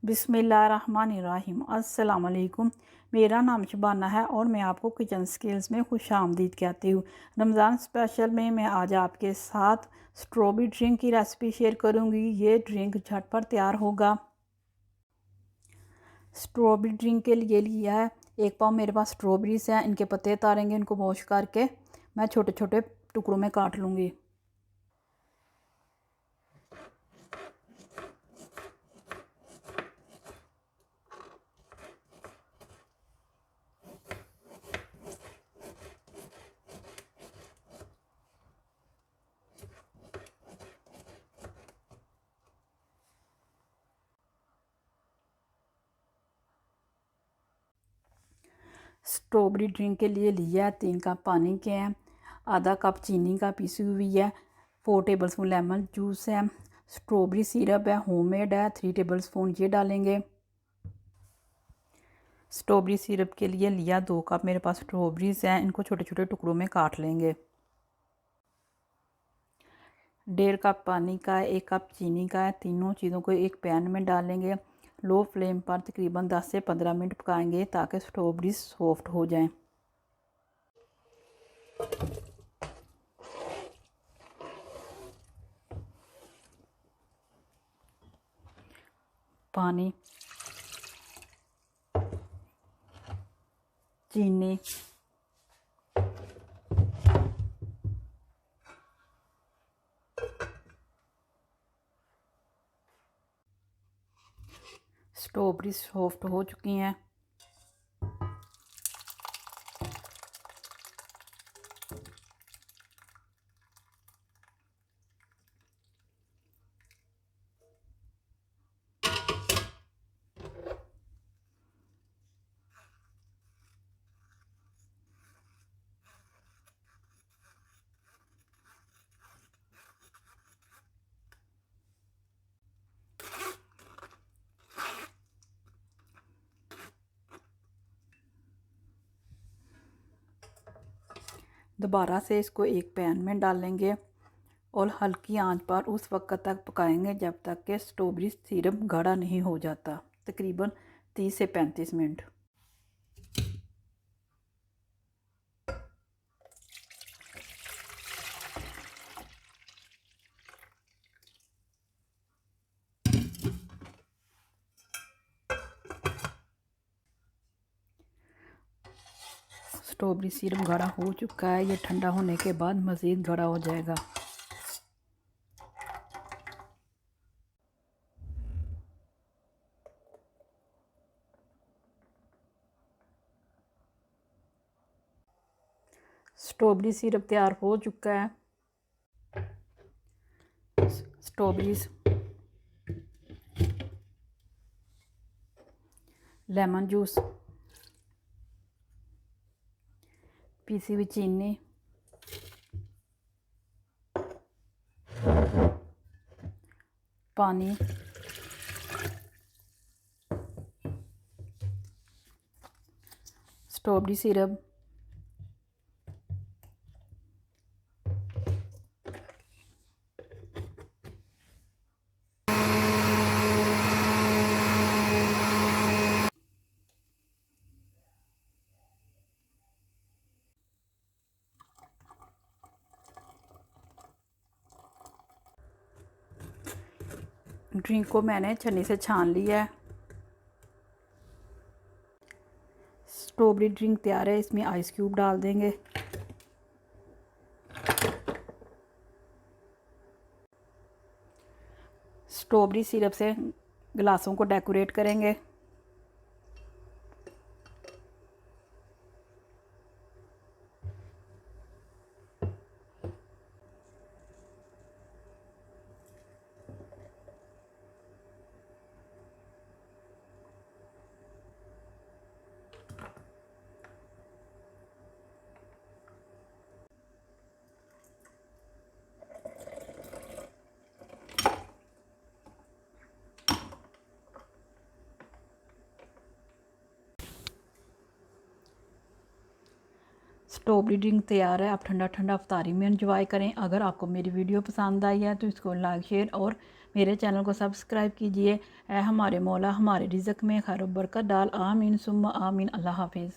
बिस्मिल्लाहिर्रहमानिर्रहीम। अस्सलाम वालेकुम। मेरा नाम शबाना है और मैं आपको किचन स्किल्स में खुशामदीद कहती हूँ। रमज़ान स्पेशल में मैं आज आपके साथ स्ट्रॉबेरी ड्रिंक की रेसिपी शेयर करूँगी। ये ड्रिंक झटपट तैयार होगा। स्ट्रॉबेरी ड्रिंक के लिए लिया है 1 पाव मेरे पास स्ट्रॉबेरीज हैं। इनके पत्ते उतारेंगे, इनको वॉश करके मैं छोटे छोटे टुकड़ों में काट लूँगी। स्ट्रॉबेरी ड्रिंक के लिए लिया है 3 कप पानी के हैं, आधा कप चीनी का पीसी हुई है, 4 टेबलस्पून लेमन जूस है, स्ट्रॉबेरी सिरप है, होममेड है, 3 टेबलस्पून ये डालेंगे। स्ट्रॉबेरी सिरप के लिए लिया 2 कप मेरे पास स्ट्रॉबेरीज हैं, इनको छोटे छोटे टुकड़ों में काट लेंगे। 1.5 कप पानी का है, 1 कप चीनी का है, तीनों चीज़ों को एक पैन में डालेंगे। लो फ्लेम पर तकरीबन 10 से 15 मिनट पकाएंगे ताकि स्ट्रॉबेरी सॉफ्ट हो जाएं। पानी, चीनी, स्ट्रॉबेरी सॉफ्ट हो चुकी हैं। दोबारा से इसको एक पैन में डालेंगे और हल्की आंच पर उस वक्त तक पकाएंगे जब तक कि स्ट्रॉबेरी सिरप गाढ़ा नहीं हो जाता, तकरीबन 30 से 35 मिनट। स्ट्रॉबेरी सिरप गाढ़ा हो चुका है, ये ठंडा होने के बाद मज़ीद गाढ़ा हो जाएगा। स्ट्रॉबेरी सिरप तैयार हो चुका है। स्ट्रॉबेरीज, लेमन जूस, पीसी हुई चीनी, पानी, स्ट्रॉबेरी सिरप, ड्रिंक को मैंने छन्नी से छान लिया है। स्ट्रॉबेरी ड्रिंक तैयार है, इसमें आइस क्यूब डाल देंगे। स्ट्रॉबेरी सिरप से गिलासों को डेकोरेट करेंगे। स्ट्रॉबेरी ड्रिंक तैयार है। आप ठंडा ठंडा अफ्तारी में एंजॉय करें। अगर आपको मेरी वीडियो पसंद आई है तो इसको लाइक शेयर और मेरे चैनल को सब्सक्राइब कीजिए। हमारे मौला हमारे रिज़्क में खैर बरकत डाल। आमीन सुम्मा आमीन। अल्लाह हाफिज़।